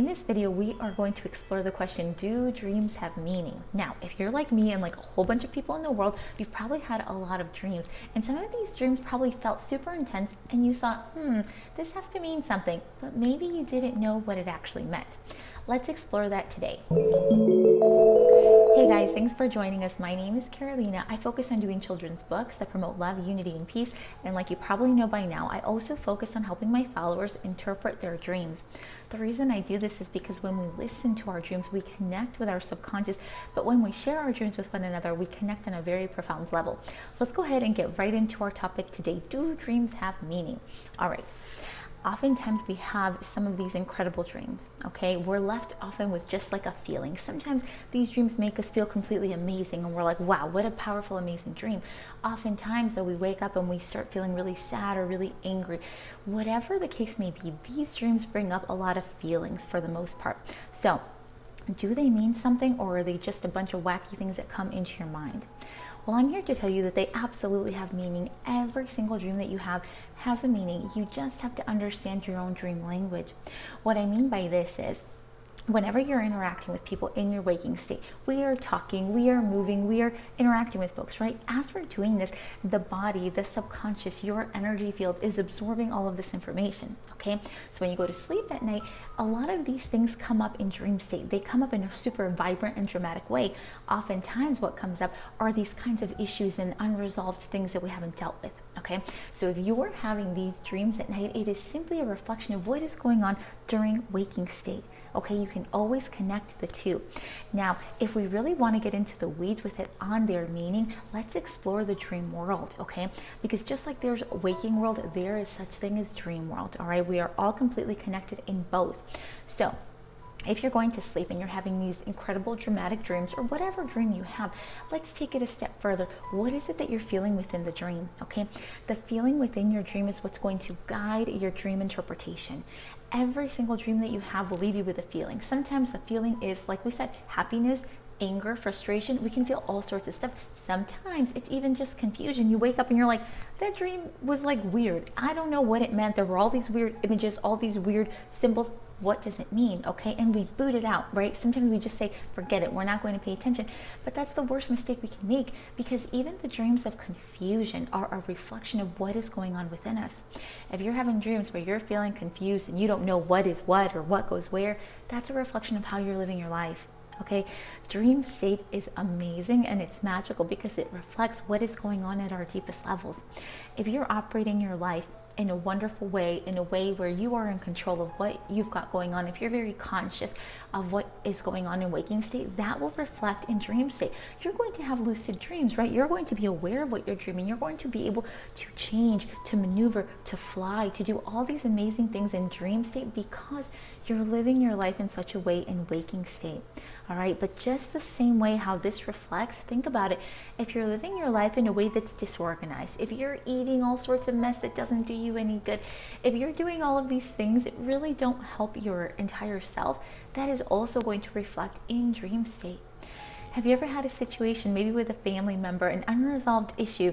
In this video, we are going to explore the question, do dreams have meaning? Now, if you're like me and like a whole bunch of people in the world, you've probably had a lot of dreams. And some of these dreams probably felt super intense and you thought, this has to mean something, but maybe you didn't know what it actually meant. Let's explore that today. Hey guys, thanks for joining us. My name is Carolina. I focus on doing children's books that promote love, unity, and peace. And like you probably know by now, I also focus on helping my followers interpret their dreams. The reason I do this is because when we listen to our dreams, we connect with our subconscious. But when we share our dreams with one another, we connect on a very profound level. So let's go ahead and get right into our topic today. Do dreams have meaning? All right. Oftentimes we have some of these incredible dreams, okay? We're left often with just like a feeling. Sometimes these dreams make us feel completely amazing and we're like, wow, what a powerful, amazing dream. Oftentimes though, we wake up and we start feeling really sad or really angry. Whatever the case may be, these dreams bring up a lot of feelings for the most part. So, do they mean something, or are they just a bunch of wacky things that come into your mind? Well, I'm here to tell you that they absolutely have meaning. Every single dream that you have has a meaning. You just have to understand your own dream language. What I mean by this is, whenever you're interacting with people in your waking state, we are talking, we are moving, we are interacting with folks, right? As we're doing this, the body, the subconscious, your energy field is absorbing all of this information, okay? So when you go to sleep at night, a lot of these things come up in dream state. They come up in a super vibrant and dramatic way. Oftentimes what comes up are these kinds of issues and unresolved things that we haven't dealt with, okay? So if you're having these dreams at night, it is simply a reflection of what is going on during waking state. Okay, you can always connect the two. Now, if we really want to get into the weeds with it on their meaning, let's explore the dream world, okay? Because just like there's a waking world, there is such thing as dream world, all right? We are all completely connected in both. So, if you're going to sleep and you're having these incredible dramatic dreams, or whatever dream you have, let's take it a step further. What is it that you're feeling within the dream, okay? The feeling within your dream is what's going to guide your dream interpretation. Every single dream that you have will leave you with a feeling. Sometimes the feeling is, like we said, happiness, anger, frustration. We can feel all sorts of stuff. Sometimes it's even just confusion. You wake up and you're like, that dream was like weird. I don't know what it meant. There were all these weird images, all these weird symbols. What does it mean? Okay, and we boot it out, right? Sometimes we just say, forget it, we're not going to pay attention. But that's the worst mistake we can make, because even the dreams of confusion are a reflection of what is going on within us. If you're having dreams where you're feeling confused and you don't know what is what or what goes where, that's a reflection of how you're living your life. Okay, dream state is amazing and it's magical because it reflects what is going on at our deepest levels. If you're operating your life in a wonderful way, in a way where you are in control of what you've got going on, if you're very conscious of what is going on in waking state, that will reflect in dream state. You're going to have lucid dreams, right? You're going to be aware of what you're dreaming. You're going to be able to change, to maneuver, to fly, to do all these amazing things in dream state because you're living your life in such a way in waking state. All right, but just the same way how this reflects, think about it. If you're living your life in a way that's disorganized, if you're eating all sorts of mess that doesn't do you any good, if you're doing all of these things that really don't help your entire self, that is also going to reflect in dream state. Have you ever had a situation, maybe with a family member, an unresolved issue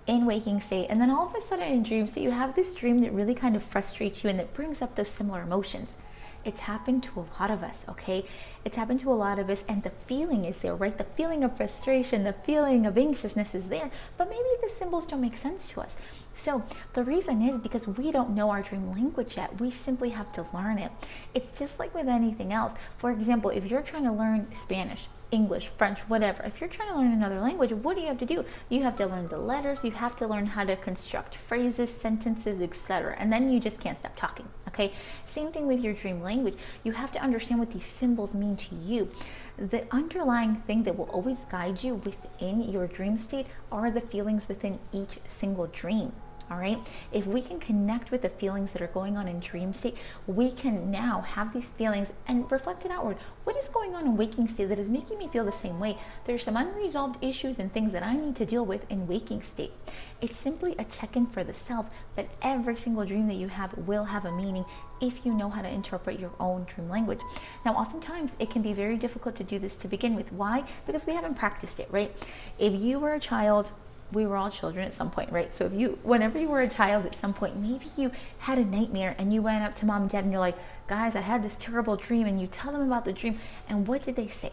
in waking state, and then all of a sudden in dream state, you have this dream that really kind of frustrates you and that brings up those similar emotions? It's happened to a lot of us, okay? It's happened to a lot of us, and the feeling is there, right? The feeling of frustration, the feeling of anxiousness is there, but maybe the symbols don't make sense to us. So the reason is because we don't know our dream language yet. We simply have to learn it. It's just like with anything else. For example, if you're trying to learn Spanish, English, French, whatever. If you're trying to learn another language, what do you have to do? You have to learn the letters, you have to learn how to construct phrases, sentences, etc. And then you just can't stop talking, okay? Same thing with your dream language. You have to understand what these symbols mean to you. The underlying thing that will always guide you within your dream state are the feelings within each single dream. All right, if we can connect with the feelings that are going on in dream state, we can now have these feelings and reflect it outward. What is going on in waking state that is making me feel the same way? There's some unresolved issues and things that I need to deal with in waking state. It's simply a check-in for the self, but every single dream that you have will have a meaning if you know how to interpret your own dream language. Now, oftentimes it can be very difficult to do this to begin with. Why? Because we haven't practiced it, right? If you were a child we were all children at some point, right? So if you, whenever you were a child at some point, maybe you had a nightmare and you went up to mom and dad and you're like, guys, I had this terrible dream, and you tell them about the dream, and what did they say?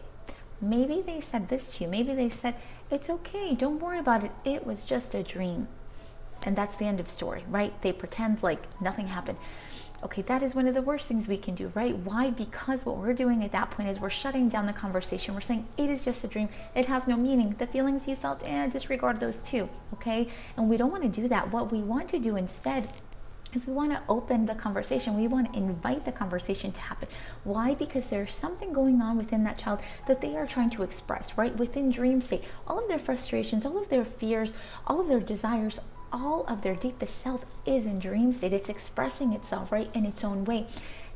Maybe they said this to you. Maybe they said, it's okay, don't worry about it, it was just a dream. And that's the end of story, right? They pretend like nothing happened. Okay, that is one of the worst things we can do, right? Why? Because what we're doing at that point is we're shutting down the conversation. We're saying it is just a dream. It has no meaning. The feelings you felt, disregard those too, okay? And we don't want to do that. What we want to do instead is we want to open the conversation. We want to invite the conversation to happen. Why? Because there's something going on within that child that they are trying to express, right? Within dream state, all of their frustrations, all of their fears, all of their desires, all of their deepest self is in dream state. It's expressing itself, right, in its own way.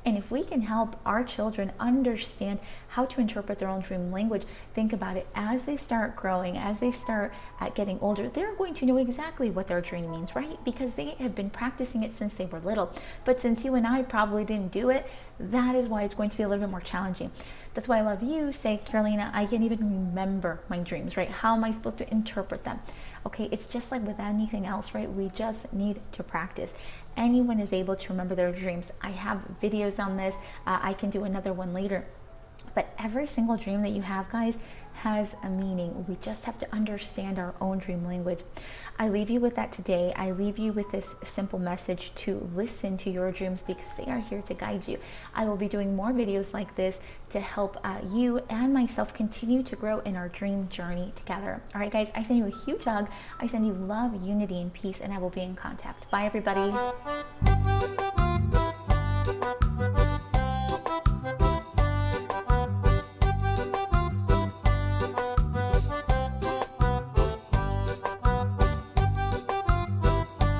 And if we can help our children understand how to interpret their own dream language, think about it, as they start growing, as they start getting older, they're going to know exactly what their dream means, right? Because they have been practicing it since they were little. But since you and I probably didn't do it, that is why it's going to be a little bit more challenging. That's why I love you. Say, Carolina, I can't even remember my dreams, right? How am I supposed to interpret them? Okay, it's just like with anything else, right? We just need to practice. Anyone is able to remember their dreams. I have videos on this. I can do another one later. But every single dream that you have, guys, has a meaning. We just have to understand our own dream language. I leave you with that today. I leave you with this simple message to listen to your dreams, because they are here to guide you. I will be doing more videos like this to help you and myself continue to grow in our dream journey together. All right, guys, I send you a huge hug. I send you love, unity, and peace, and I will be in contact. Bye, everybody.